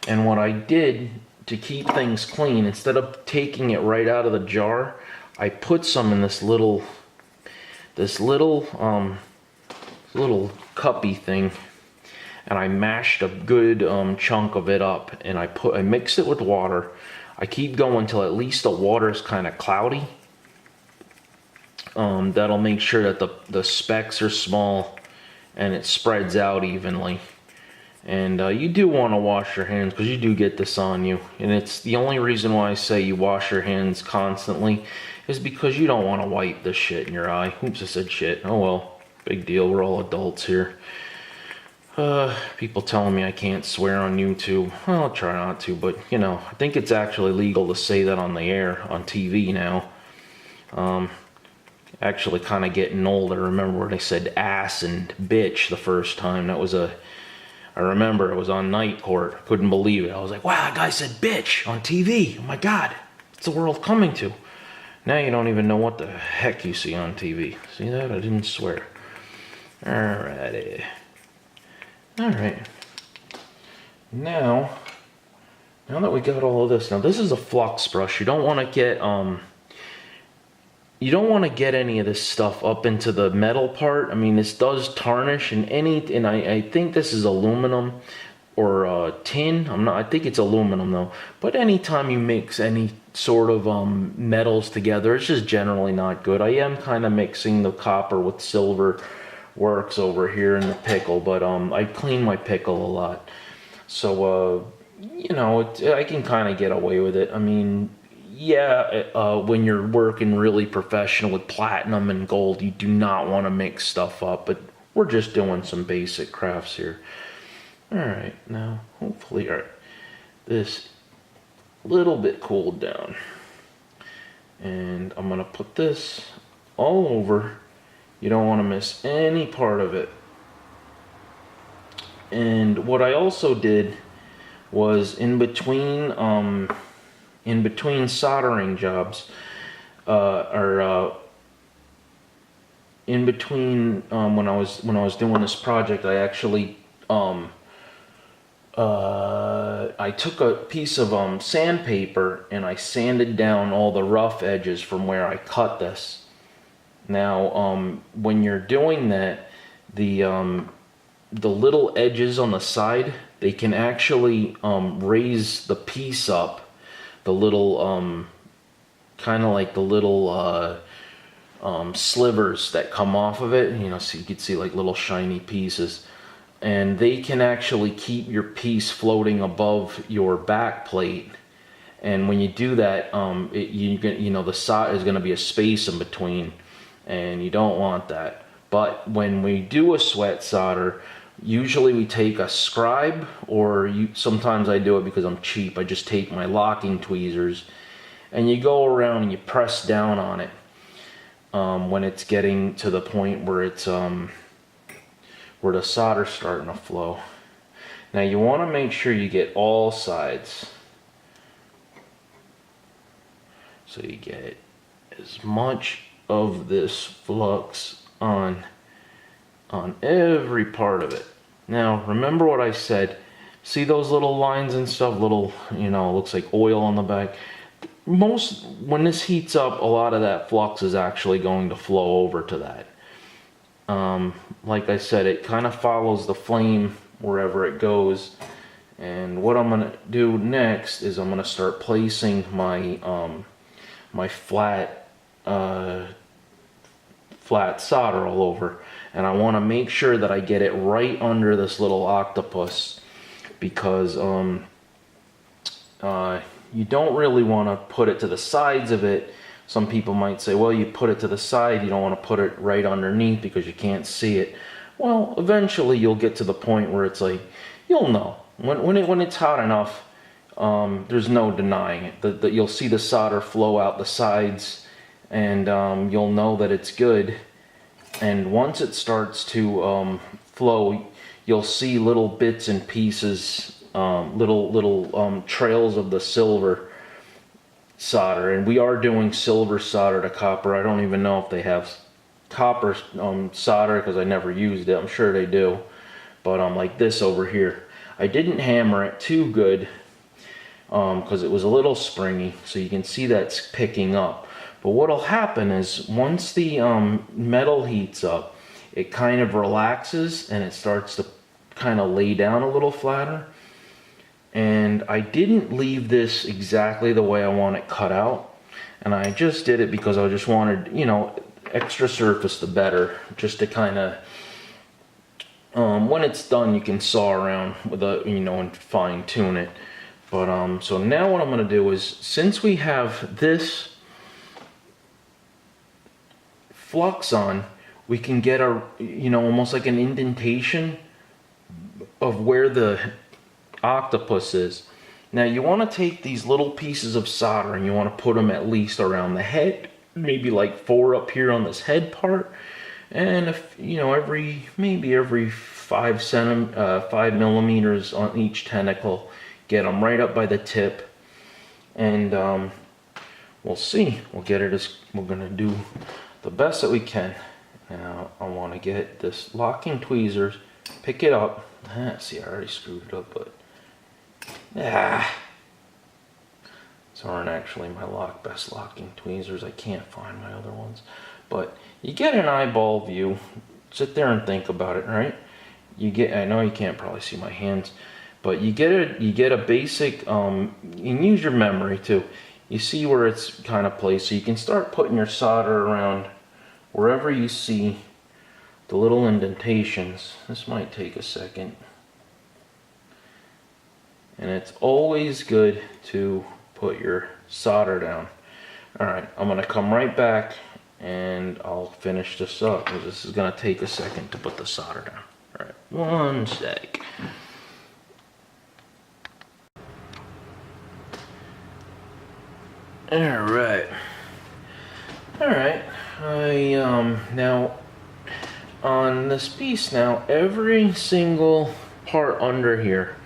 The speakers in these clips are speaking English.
And what I did to keep things clean, instead of taking it right out of the jar, I put some in this little little cuppy thing, and I mashed a good chunk of it up, and I mixed it with water. I keep going till at least the water is kind of cloudy. That'll make sure that the specks are small and it spreads out evenly. And you do want to wash your hands because you do get this on you. And it's the only reason why I say you wash your hands constantly is because you don't want to wipe this shit in your eye. Oops, I said shit. Oh well, big deal. We're all adults here. People telling me I can't swear on YouTube. Well, I'll try not to, but you know, I think it's actually legal to say that on the air, on TV now. Actually kind of getting old. I remember where they said ass and bitch the first time. I remember it was on Night Court. Couldn't believe it. I was like, wow, that guy said bitch on TV. Oh my God, it's the world coming to. Now you don't even know what the heck you see on TV. See that? I didn't swear. Alrighty. Alright. Now that we got all of this, now this is a flux brush. You don't want to get any of this stuff up into the metal part. I mean, this does tarnish, and I think this is aluminum or tin. I think it's aluminum though. But anytime you mix any sort of metals together, it's just generally not good. I am kind of mixing the copper with silver works over here in the pickle, but I clean my pickle a lot, so you know, I can kind of get away with it. I mean, yeah, when you're working really professional with platinum and gold, you do not want to mix stuff up, but we're just doing some basic crafts here. Alright, now hopefully this little bit cooled down, and I'm gonna put this all over. You don't want to miss any part of it. And what I also did was in between soldering jobs, in between when I was doing this project, I actually I took a piece of sandpaper and I sanded down all the rough edges from where I cut this. Now, when you're doing that, the little edges on the side, they can actually raise the piece up. The little, kind of like the little slivers that come off of it, you know, so you can see like little shiny pieces. And they can actually keep your piece floating above your back plate. And when you do that, you know, the side is going to be a space in between, and you don't want that. But when we do a sweat solder, usually we take a scribe, or sometimes I do it because I'm cheap. I just take my locking tweezers, and you go around and you press down on it when it's getting to the point where it's where the solder's starting to flow. Now you want to make sure you get all sides, so you get as much of this flux on every part of it. Now remember what I said. See those little lines and stuff, little, you know, looks like oil on the back. When this heats up, a lot of that flux is actually going to flow over to that. Like I said, it kind of follows the flame wherever it goes. And what I'm gonna do next is I'm gonna start placing my my flat solder all over, and I want to make sure that I get it right under this little octopus, because you don't really want to put it to the sides of it. Some people might say, well, you put it to the side, you don't want to put it right underneath because you can't see it. Well, eventually you'll get to the point where it's like, you'll know. When it's hot enough, there's no denying it. You'll see the solder flow out the sides, and you'll know that it's good. And once it starts to flow, you'll see little bits and pieces, little trails of the silver solder. And we are doing silver solder to copper. I don't even know if they have copper solder because I never used it. I'm sure they do. But like this over here, I didn't hammer it too good because it was a little springy, so you can see that's picking up. But what'll happen is once the metal heats up, it kind of relaxes and it starts to kind of lay down a little flatter. And I didn't leave this exactly the way I want it cut out, and I just did it because I just wanted, you know, extra surface the better, just to kind of when it's done you can saw around with a, you know, and fine tune it. But so now what I'm going to do is, since we have this flux on, we can get a, you know, almost like an indentation of where the octopus is. Now you want to take these little pieces of solder and you want to put them at least around the head, maybe like 4 up here on this head part, and if, you know, maybe every 5 millimeters on each tentacle, get them right up by the tip, and we'll see. We'll get it as we're gonna do the best that we can. Now I want to get this locking tweezers, pick it up. See, I already screwed it up, but these aren't actually my best locking tweezers. I can't find my other ones. But you get an eyeball view. Sit there and think about it, right? You get, I know you can't probably see my hands, but you get a basic, you can use your memory too. You see where it's kind of placed, so you can start putting your solder around wherever you see the little indentations. This might take a second. And it's always good to put your solder down. Alright, I'm going to come right back and I'll finish this up, because this is going to take a second to put the solder down. Alright, one sec. Alright. Alright, now on this piece now, every single part under here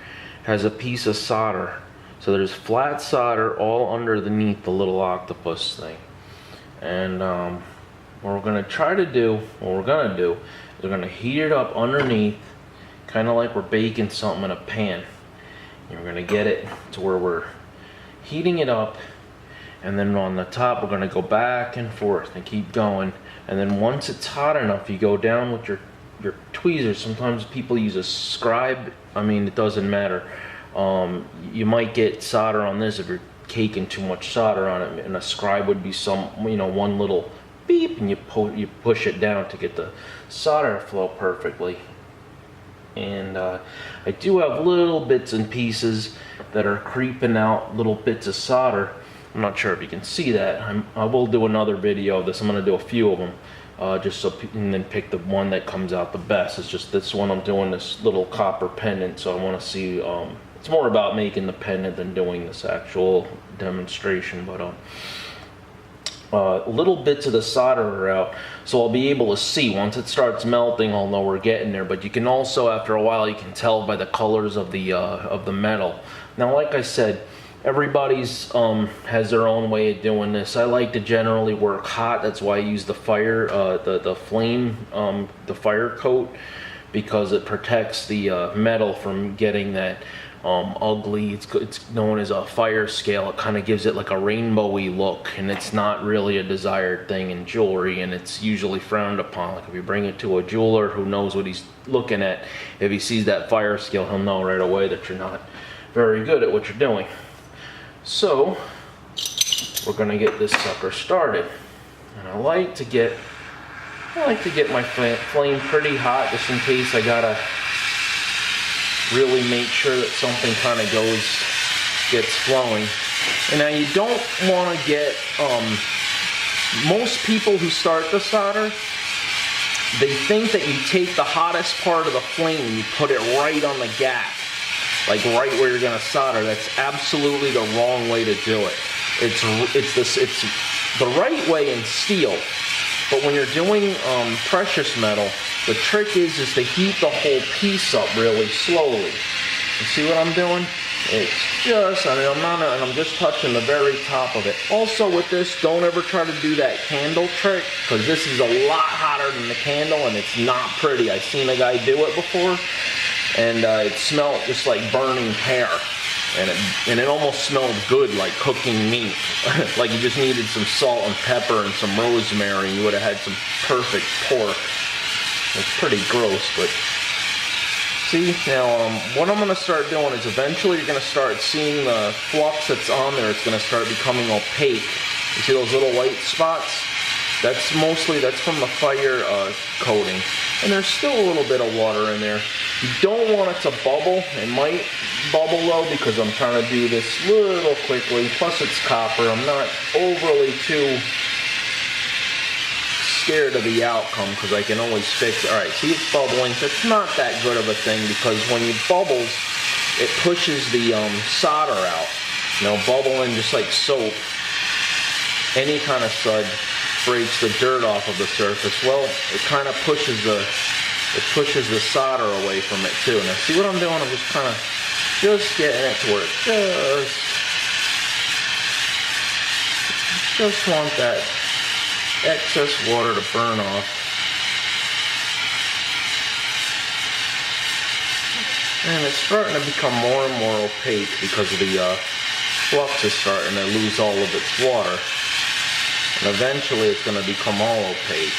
has a piece of solder. So there's flat solder all underneath the little octopus thing. And what we're gonna do is we're gonna heat it up underneath, kind of like we're baking something in a pan. And we're gonna get it to where we're heating it up, and then on the top we're gonna go back and forth and keep going. And then once it's hot enough, you go down with your tweezers. Sometimes people use a scribe. I mean, it doesn't matter. You might get solder on this if you're caking too much solder on it, and a scribe would be some, you know, one little beep, and you push it down to get the solder to flow perfectly. And I do have little bits and pieces that are creeping out, little bits of solder. I'm not sure if you can see that. I will do another video of this. I'm going to do a few of them, just so, and then pick the one that comes out the best. It's just this one I'm doing, this little copper pendant, so I want to see. It's more about making the pendant than doing this actual demonstration, but little bits of the solder are out, so I'll be able to see. Once it starts melting, I'll know we're getting there. But you can also, after a while, you can tell by the colors of the metal. Now, like I said, everybody's has their own way of doing this. I like to generally work hot. That's why I use the fire, the flame, the fire coat, because it protects the metal from getting that ugly. It's known as a fire scale. It kind of gives it like a rainbowy look, and it's not really a desired thing in jewelry, and it's usually frowned upon. Like if you bring it to a jeweler who knows what he's looking at, if he sees that fire scale, he'll know right away that you're not very good at what you're doing. So we're gonna get this sucker started, and I like to get my flame pretty hot, just in case I gotta really make sure that something kind of gets flowing. And now you don't want to get most people who start the solder, they think that you take the hottest part of the flame and you put it right on the gap, like right where you're going to solder. That's absolutely the wrong way to do it. It's the right way in steel, but when you're doing precious metal, the trick is to heat the whole piece up really slowly. You see what I'm doing? It's just, I'm just touching the very top of it. Also with this, don't ever try to do that candle trick, because this is a lot hotter than the candle and it's not pretty. I've seen a guy do it before, and it smelled just like burning hair. And it almost smelled good, like cooking meat. Like you just needed some salt and pepper and some rosemary, and you would have had some perfect pork. It's pretty gross, but see, now what I'm going to start doing is eventually you're going to start seeing the flux that's on there. It's going to start becoming opaque. You see those little white spots? That's from the fire coating. And there's still a little bit of water in there. You don't want it to bubble. It might bubble though because I'm trying to do this little quickly. Plus it's copper. I'm not overly too scared of the outcome because I can always fix it. Alright, see it's bubbling. That's not that good of a thing because when it bubbles, it pushes the solder out. You know, bubbling just like soap. Any kind of sud breaks the dirt off of the surface. Well, it kind of pushes the solder away from it too. Now see what I'm doing? I'm just kind of getting it to where it just want that excess water to burn off. And it's starting to become more and more opaque because the flux is starting to lose all of its water. And eventually it's going to become all opaque.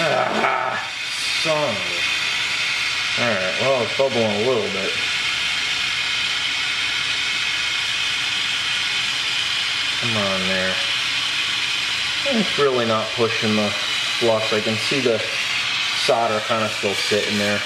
Ah, son of a... Alright, well, it's bubbling a little bit. Come on there. It's really not pushing the flux. I can see the solder kind of still sitting there.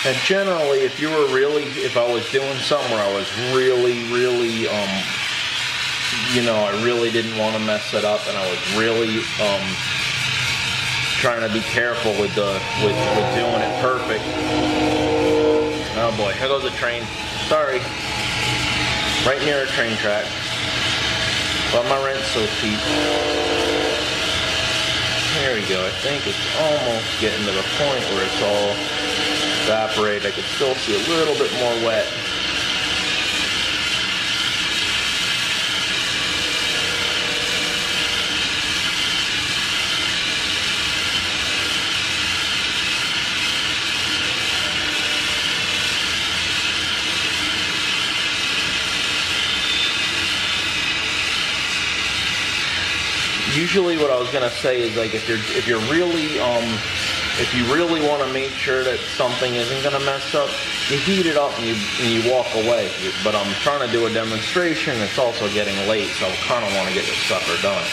And generally, if I was doing something where I was really, you know, I really didn't want to mess it up, and I was really trying to be careful with doing it perfect. Oh boy, here goes a train. Sorry, right near a train track. But my rent's so cheap. There we go. I think it's almost getting to the point where it's all evaporate. I could still see a little bit more wet. Usually what I was gonna say is like if you really want to make sure that something isn't going to mess up, you heat it up and you walk away. But I'm trying to do a demonstration. It's also getting late, so I kind of want to get this sucker done.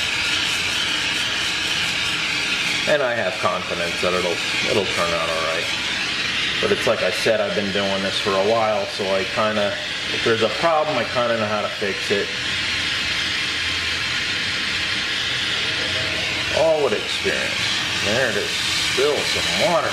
And I have confidence that it'll turn out all right. But it's like I said, I've been doing this for a while, so I kind of, if there's a problem, I kind of know how to fix it. All with experience. There it is. Still some water.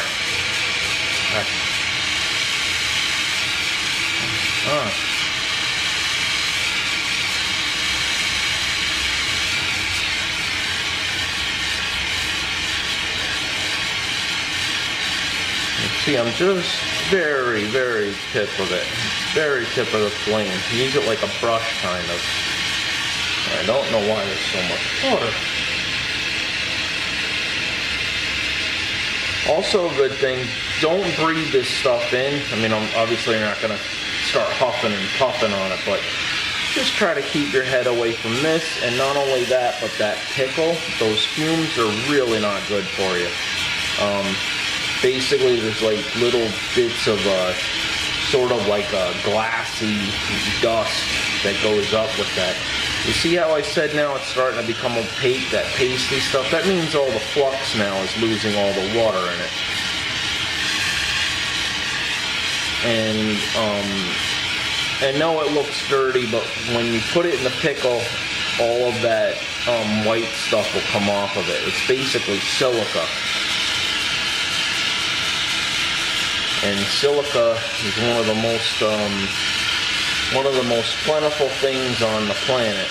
See, I'm just very, very tip of it. Very tip of the flame. Use it like a brush, kind of. I don't know why there's so much water. Also a good thing, don't breathe this stuff in. I mean, obviously you're not going to start huffing and puffing on it, but just try to keep your head away from this. And not only that, but that pickle, those fumes are really not good for you. Basically, there's like little bits of sort of like a glassy dust that goes up with that. You see how I said now it's starting to become opaque, that pasty stuff? That means all the flux now is losing all the water in it. And I know it looks dirty, but when you put it in the pickle, all of that white stuff will come off of it. It's basically silica. And silica is one of the most plentiful things on the planet.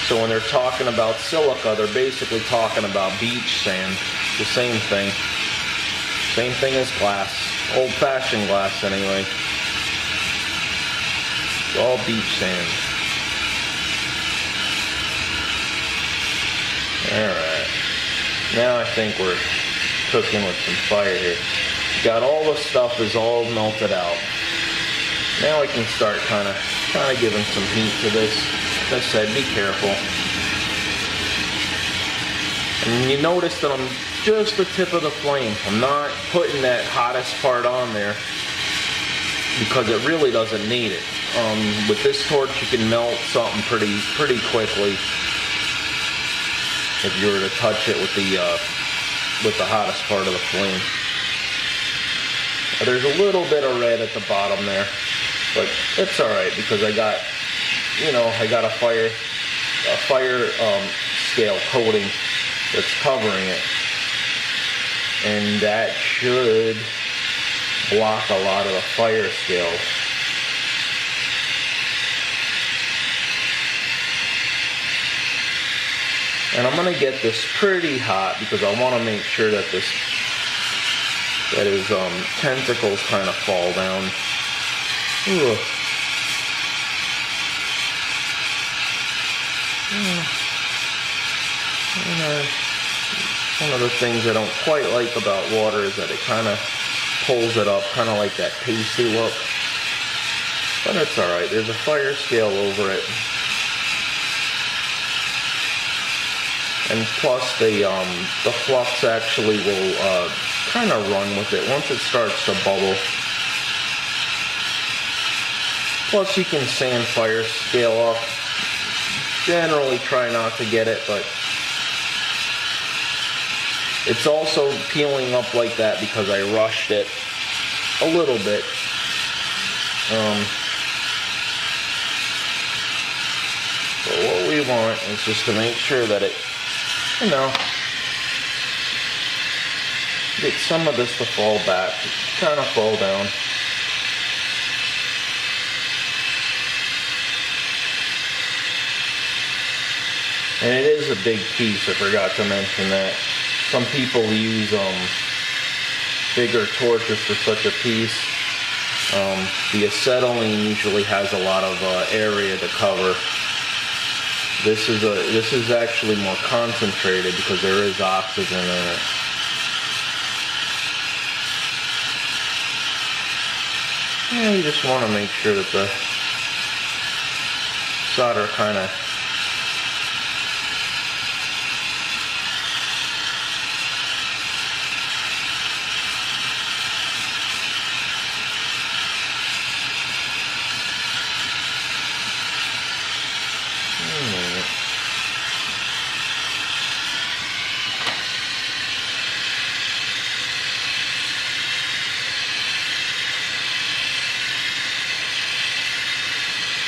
So when they're talking about silica, they're basically talking about beach sand. The same thing. Same thing as glass. Old-fashioned glass, anyway. It's all beach sand. Alright. Now I think we're cooking with some fire here. Got all the stuff is all melted out. Now I can start kind of giving some heat to this. As I said, be careful. And you notice that I'm just the tip of the flame. I'm not putting that hottest part on there because it really doesn't need it. With this torch, you can melt something pretty quickly if you were to touch it with the hottest part of the flame. There's a little bit of red at the bottom there, but it's all right because I got a fire scale coating that's covering it, and that should block a lot of the fire scales. And I'm gonna get this pretty hot because I want to make sure that his tentacles kind of fall down. Ugh. One of the things I don't quite like about water is that it kind of pulls it up, kind of like that pasty look. But it's alright, there's a fire scale over it. And plus the flux actually will kind of run with it once it starts to bubble. Plus you can sand fire scale off. Generally try not to get it, but it's also peeling up like that because I rushed it a little bit. But what we want is just to make sure that it, get some of this to fall back, kind of fall down. And it is a big piece, I forgot to mention that. Some people use bigger torches for such a piece. The acetylene usually has a lot of area to cover. This is actually more concentrated because there is oxygen in it. Yeah, you just want to make sure that the solder kind of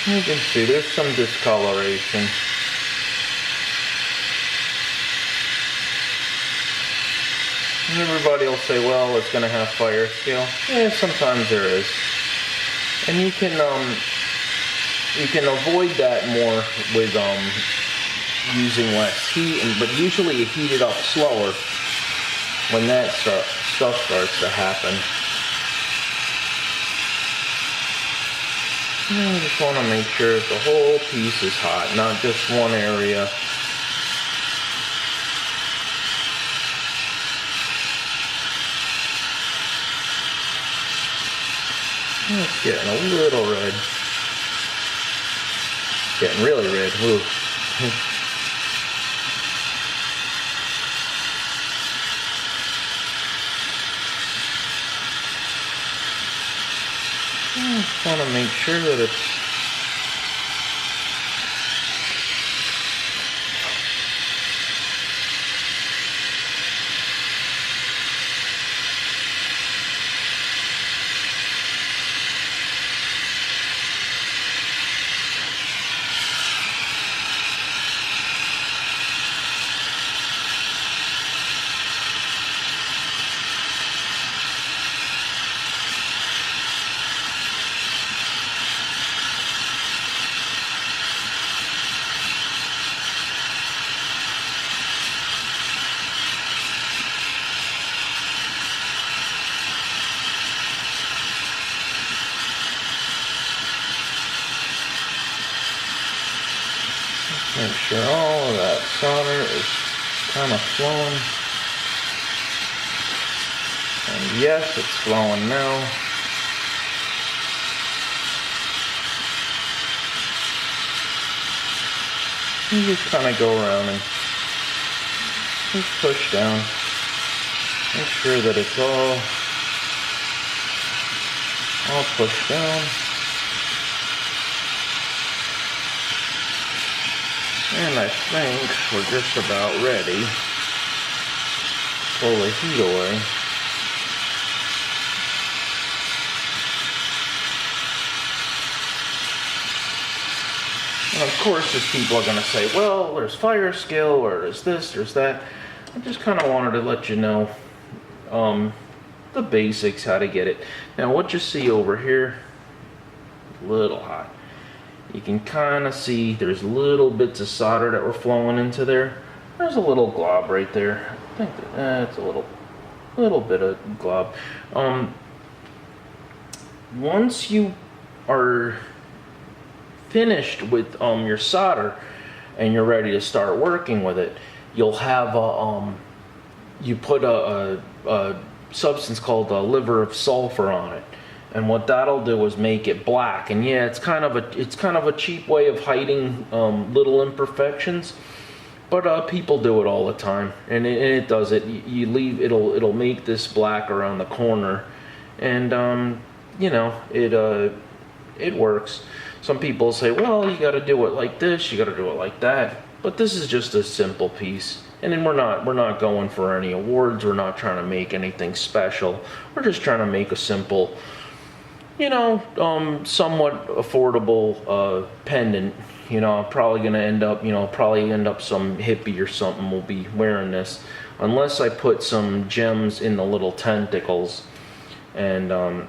you can see there's some discoloration. And everybody will say, well, it's going to have fire scale. Yeah, sometimes there is. And you can avoid that more with using less heat, but usually you heat it up slower when that stuff starts to happen. I just want to make sure that the whole piece is hot, not just one area. It's getting a little red. Getting really red. Ooh. I just want to make sure that it's sure all of that solder is kind of flowing. And yes, it's flowing now. You just kind of go around and just push down. Make sure that it's all pushed down. And I think we're just about ready. Pull the heat away. And of course, there's people are going to say, well, there's firescale, or there's this, there's that. I just kind of wanted to let you know the basics, how to get it. Now, what you see over here, a little hot. You can kind of see there's little bits of solder that were flowing into there. There's a little glob right there. I think that's a little bit of glob. Once you are finished with your solder and you're ready to start working with it, you'll have you put a substance called a liver of sulfur on it, and what that'll do is make it black. And yeah, it's kind of a cheap way of hiding little imperfections, but people do it all the time, and it does it. You leave it'll make this black around the corner, and you know, it works. Some people say, well, you got to do it like this, you got to do it like that, but this is just a simple piece. And then we're not going for any awards. We're not trying to make anything special. We're just trying to make a simple, you know, somewhat affordable pendant. You know, I'm probably gonna end up, some hippie or something will be wearing this, unless I put some gems in the little tentacles. And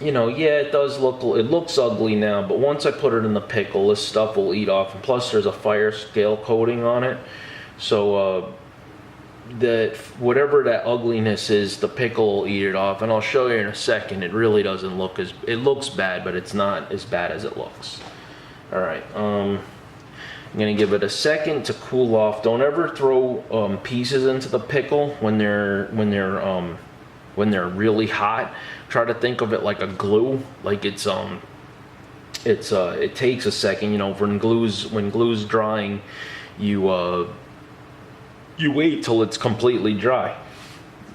you know, yeah, it looks ugly now, but once I put it in the pickle, this stuff will eat off. And plus, there's a firescale coating on it. So that whatever that ugliness is, the pickle will eat it off, and I'll show you in a second. It really doesn't look it looks bad, but it's not as bad as it looks. All right, I'm gonna give it a second to cool off. Don't ever throw pieces into the pickle when they're really hot. Try to think of it like a glue, like it takes a second. You know, when glue's drying, you wait till it's completely dry.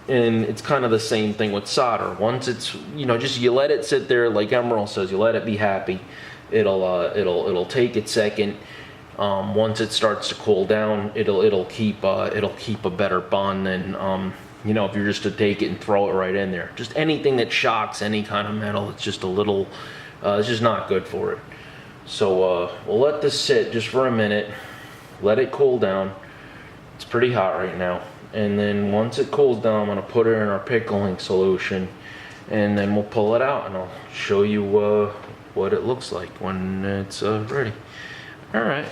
And it's kind of the same thing with solder. Once it's, you know, just you let it sit there, like Emerald says, you let it be happy. It'll take its second. Once it starts to cool down, it'll keep a better bond than you know, if you're just to take it and throw it right in there. Just anything that shocks any kind of metal, it's just a little, it's just not good for it. So we'll let this sit just for a minute, let it cool down. It's pretty hot right now. And then once it cools down, I'm gonna put it in our pickling solution, and then we'll pull it out, and I'll show you what it looks like when it's ready. All right.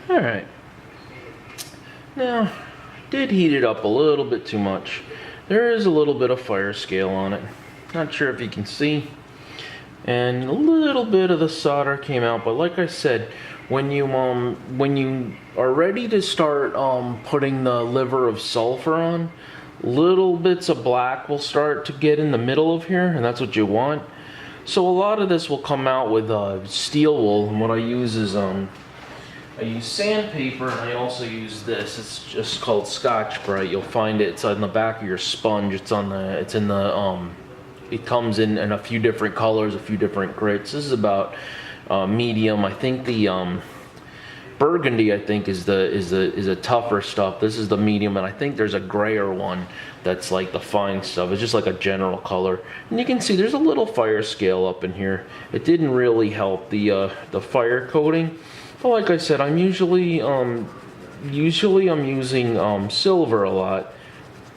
All right. Now, did heat it up a little bit too much. There is a little bit of firescale on it. Not sure if you can see. And a little bit of the solder came out, but like I said, when you are ready to start putting the liver of sulfur on, little bits of black will start to get in the middle of here, and that's what you want. So a lot of this will come out with steel wool, and what I use is I use sandpaper, and I also use this. It's just called Scotch Brite. You'll find it. It's on the back of your sponge. It comes in a few different colors, a few different grits. This is about medium. I think the burgundy, I think, is a tougher stuff. This is the medium, and I think there's a grayer one that's like the fine stuff. It's just like a general color, and you can see there's a little fire scale up in here. It didn't really help the fire coating. But like I said, I'm usually I'm using silver a lot.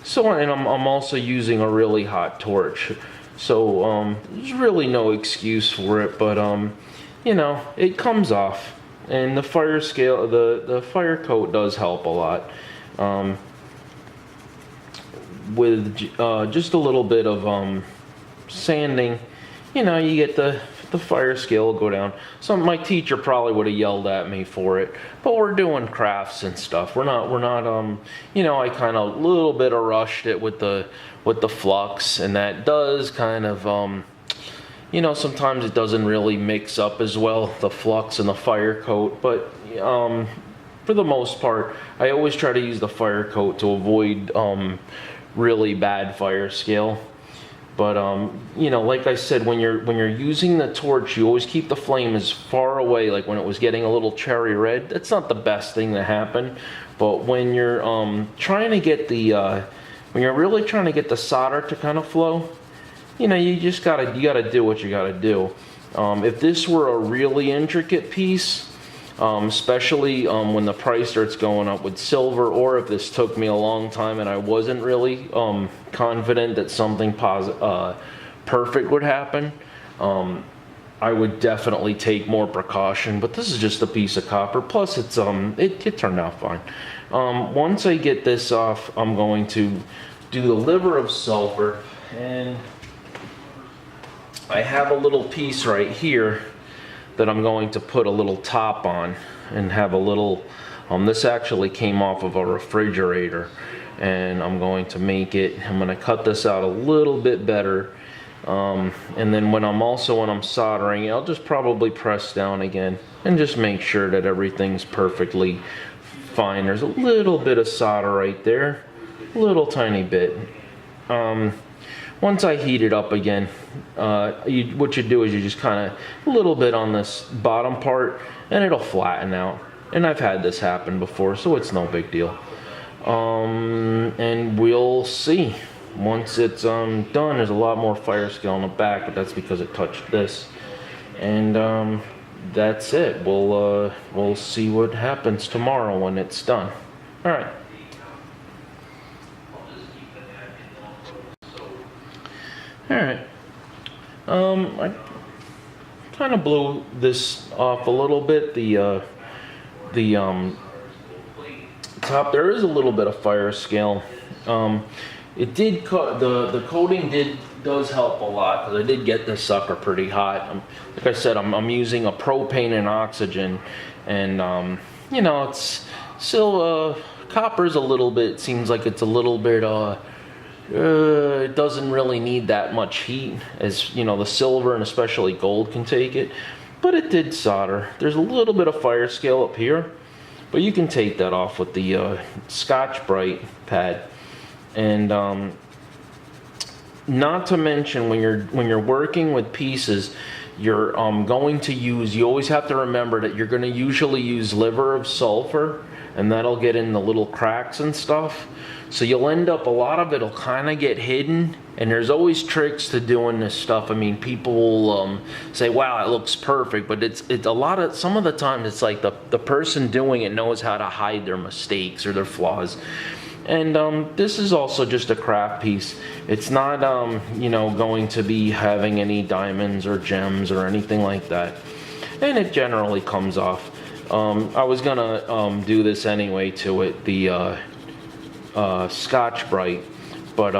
So, and I'm also using a really hot torch. So there's really no excuse for it, but you know, it comes off, and the fire scale, the fire coat does help a lot. With just a little bit of sanding, you know, you get the the fire scale will go down. So my teacher probably would have yelled at me for it, but we're doing crafts and stuff. We're not you know, I kind of a little bit of rushed it with the flux, and that does kind of you know, sometimes it doesn't really mix up as well, the flux and the fire coat, but for the most part, I always try to use the fire coat to avoid really bad fire scale. But you know, like I said, when you're using the torch, you always keep the flame as far away. Like when it was getting a little cherry red, that's not the best thing to happen. But when you're trying to get the when you're really trying to get the solder to kind of flow, you know, you gotta do what you gotta do. If this were a really intricate piece, especially when the price starts going up with silver, or if this took me a long time and I wasn't really confident that something perfect would happen, I would definitely take more precaution. But this is just a piece of copper, plus it's it turned out fine. Once I get this off, I'm going to do the liver of sulfur, and I have a little piece right here that I'm going to put a little top on and have a little, this actually came off of a refrigerator, and I'm going to make it, I'm going to cut this out a little bit better, and then when I'm soldering, I'll just probably press down again and just make sure that everything's perfectly fine. There's a little bit of solder right there, little tiny bit. Once I heat it up again, what you do is you just kind of a little bit on this bottom part, and it'll flatten out. And I've had this happen before, so it's no big deal. And we'll see. Once it's done, there's a lot more fire scale on the back, but that's because it touched this. And that's it. We'll see what happens tomorrow when it's done. All right. Alright, I kind of blew this off a little bit. The top, there is a little bit of fire scale. It did the coating does help a lot, because I did get this sucker pretty hot. Like I said, I'm using a propane and oxygen, and you know, it's still copper's a little bit, seems like it's a little bit it doesn't really need that much heat as, you know, the silver and especially gold can take it, but it did solder. There's a little bit of fire scale up here, but you can take that off with the Scotch-Brite pad. And not to mention, when you're working with pieces, you're going to use, you always have to remember that you're going to usually use liver of sulfur, and that'll get in the little cracks and stuff. So you'll end up, a lot of it'll kind of get hidden, and there's always tricks to doing this stuff. I mean, people will say, wow, it looks perfect, but it's a lot of, some of the time it's like the person doing it knows how to hide their mistakes or their flaws. And this is also just a craft piece. It's not, you know, going to be having any diamonds or gems or anything like that. And it generally comes off. I was gonna do this anyway to it, the Scotch-Brite, but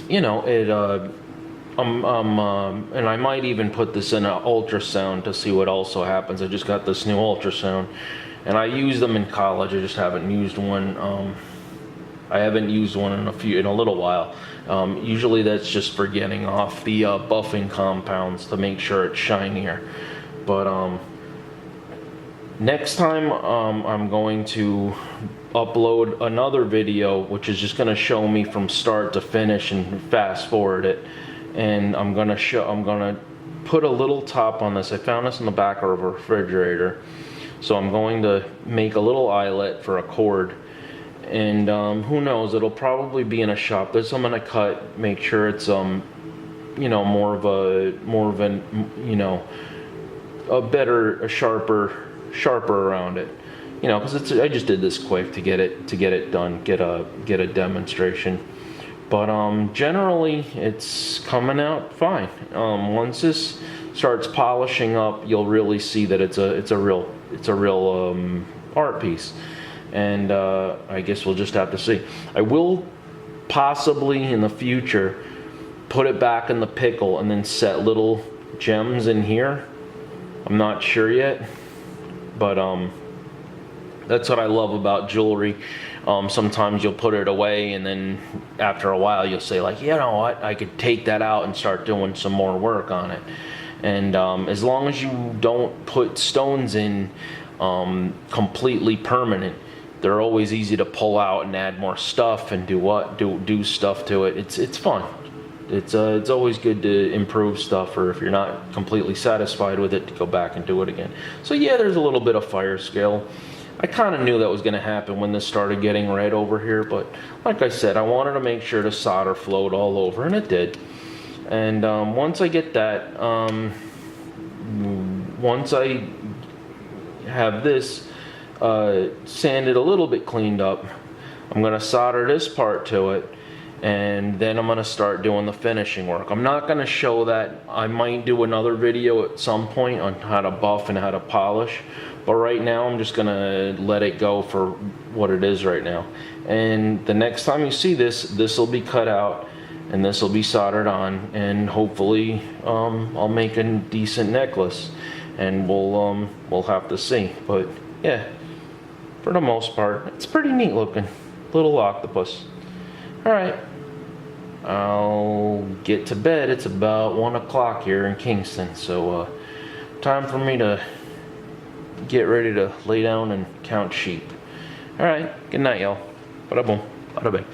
you know, it and I might even put this in an ultrasound to see what also happens. I just got this new ultrasound, and I used them in college. I just haven't used one. I haven't used one in a little while. Usually that's just for getting off the buffing compounds to make sure it's shinier. But next time I'm going to upload another video, which is just going to show me from start to finish and fast forward it. And I'm going to put a little top on this. I found this in the back of a refrigerator. So I'm going to make a little eyelet for a cord. And who knows, it'll probably be in a shop. This I'm going to cut, make sure it's you know, more of an, you know, a sharper around it. You know, because I just did this quick to get it done, get a demonstration. But generally it's coming out fine. Once this starts polishing up, you'll really see that it's a real art piece. And I guess we'll just have to see. I will possibly in the future put it back in the pickle and then set little gems in here. I'm not sure yet, but that's what I love about jewelry. Sometimes you'll put it away and then after a while you'll say like, you know what, I could take that out and start doing some more work on it. And as long as you don't put stones in completely permanent, they're always easy to pull out and add more stuff and do stuff to it. It's fun. It's always good to improve stuff, or if you're not completely satisfied with it, to go back and do it again. So yeah, there's a little bit of fire scale. I kind of knew that was going to happen when this started getting red over here, but like I said, I wanted to make sure the solder flowed all over, and it did. And once I get that, once I have this sanded a little bit cleaned up, I'm going to solder this part to it, and then I'm going to start doing the finishing work. I'm not going to show that. I might do another video at some point on how to buff and how to polish, but right now I'm just going to let it go for what it is right now. And the next time you see this, this will be cut out and this will be soldered on, and hopefully I'll make a decent necklace, and we'll have to see. But yeah, for the most part, it's pretty neat looking little octopus. All right, I'll get to bed. It's about 1 o'clock here in Kingston, so time for me to get ready to lay down and count sheep. All right, good night, y'all. Bada boom, bada bing.